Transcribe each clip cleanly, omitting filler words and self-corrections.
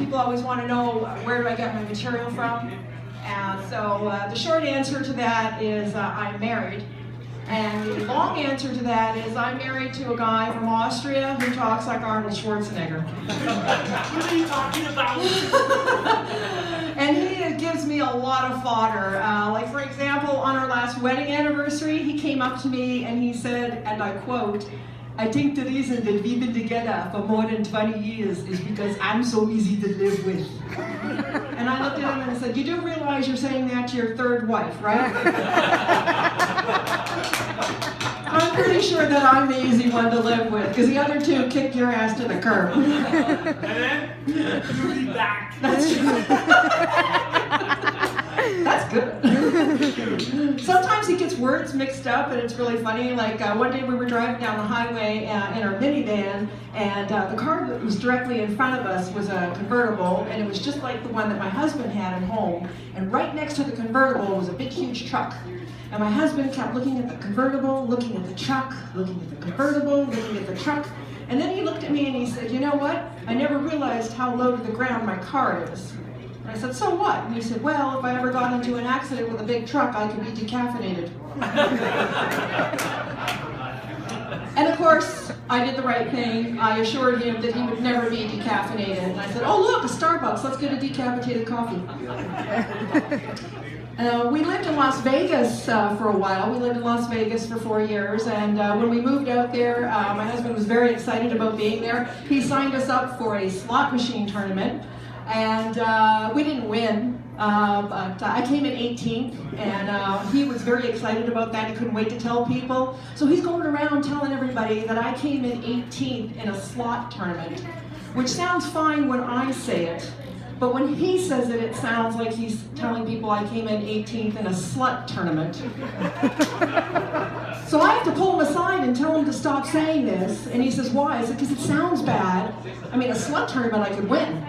people always want to know where do I get my material from. So the short answer to that is I'm married. And the long answer to that is I'm married to a guy from Austria who talks like Arnold Schwarzenegger. What are you talking about? And he gives me a lot of fodder. Like for example, on our last wedding anniversary, he came up to me and he said, and I quote, "I think the reason that we've been together for more than 20 years is because I'm so easy to live with." And I looked at him and I said, "You do realize you're saying that to your third wife, right?" I'm pretty sure that I'm the easy one to live with, because the other two kick your ass to the curb. And then you'll be back. That's good. Sometimes he gets words mixed up, and it's really funny. Like one day we were driving down the highway in our minivan, and the car that was directly in front of us was a convertible, and it was just like the one that my husband had at home. And right next to the convertible was a big, huge truck. And my husband kept looking at the convertible, looking at the truck, looking at the convertible, looking at the truck. And then he looked at me and he said, "You know what? I never realized how low to the ground my car is." And I said, "So what?" And he said, "Well, if I ever got into an accident with a big truck, I could be decaffeinated." And of course, I did the right thing. I assured him that he would never be decaffeinated. And I said, "Oh look, a Starbucks, let's get a decapitated coffee." We lived in Las Vegas for a while. We lived in Las Vegas for 4 years, and when we moved out there, my husband was very excited about being there. He signed us up for a slot machine tournament, and we didn't win, but I came in 18th, and he was very excited about that. He couldn't wait to tell people. So he's going around telling everybody that I came in 18th in a slot tournament, which sounds fine when I say it. But when he says it, it sounds like he's telling people I came in 18th in a slut tournament. So I have to pull him aside and tell him to stop saying this. And he says, "Why?" I said, "Because it sounds bad. I mean, a slut tournament I could win."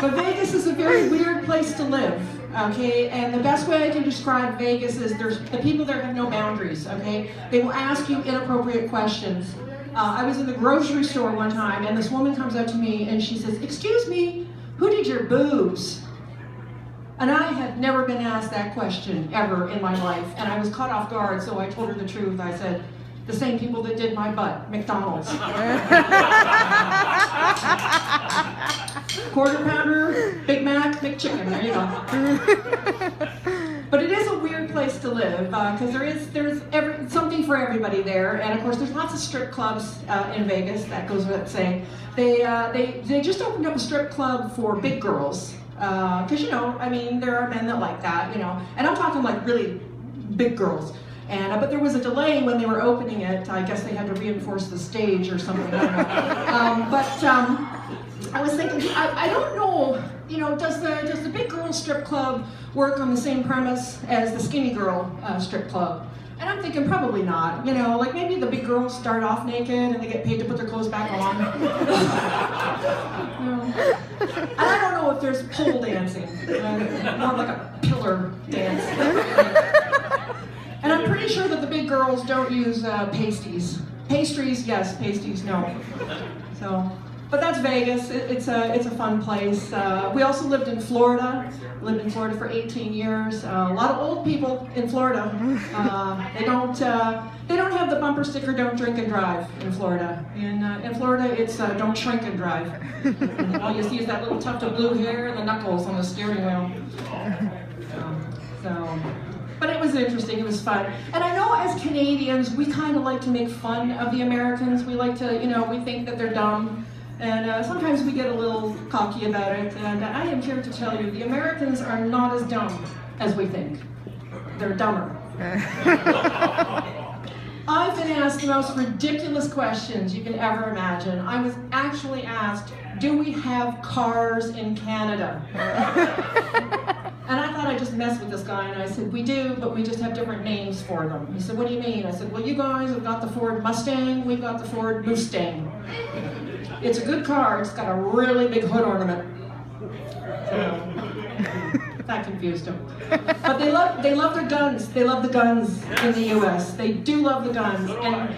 But Vegas is a very weird place to live, okay? And the best way I can describe Vegas is the people there have no boundaries, okay? They will ask you inappropriate questions. I was in the grocery store one time, and this woman comes up to me and she says, "Excuse me, who did your boobs?" And I had never been asked that question ever in my life, and I was caught off guard, so I told her the truth. I said, "The same people that did my butt, McDonald's." Quarter pounder, Big Mac, McChicken, there you go. But it is a weird place to live, because there's something for everybody there, and of course there's lots of strip clubs in Vegas. That goes without saying. They just opened up a strip club for big girls, because I mean there are men that like that, and I'm talking like really big girls. And but there was a delay when they were opening it. I guess they had to reinforce the stage or something. I don't know. I was thinking, I don't know. Does the big girl strip club work on the same premise as the skinny girl strip club? And I'm thinking probably not. Like maybe the big girls start off naked and they get paid to put their clothes back on. And I don't know if there's pole dancing, more like a pillar dance. And I'm pretty sure that the big girls don't use pasties. Pastries, yes. Pasties, no. But that's Vegas. It's a fun place. We also lived in Florida. Lived in Florida for 18 years. A lot of old people in Florida. They don't have the bumper sticker "Don't drink and drive" in Florida. In Florida, it's "Don't shrink and drive." And all you see is that little tuft of blue hair and the knuckles on the steering wheel. But it was interesting, it was fun. And I know as Canadians, we kind of like to make fun of the Americans. We like to, we think that they're dumb. And sometimes we get a little cocky about it. And I am here to tell you, the Americans are not as dumb as we think. They're dumber. I've been asked the most ridiculous questions you can ever imagine. I was actually asked, "Do we have cars in Canada?" And I thought I'd just mess with this guy, and I said, "We do, but we just have different names for them." He said, "What do you mean?" I said, "Well, you guys have got the Ford Mustang, we've got the Ford Mustang. It's a good car, it's got a really big hood ornament." That confused him. But they love their guns. They love the guns in the US. They do love the guns. And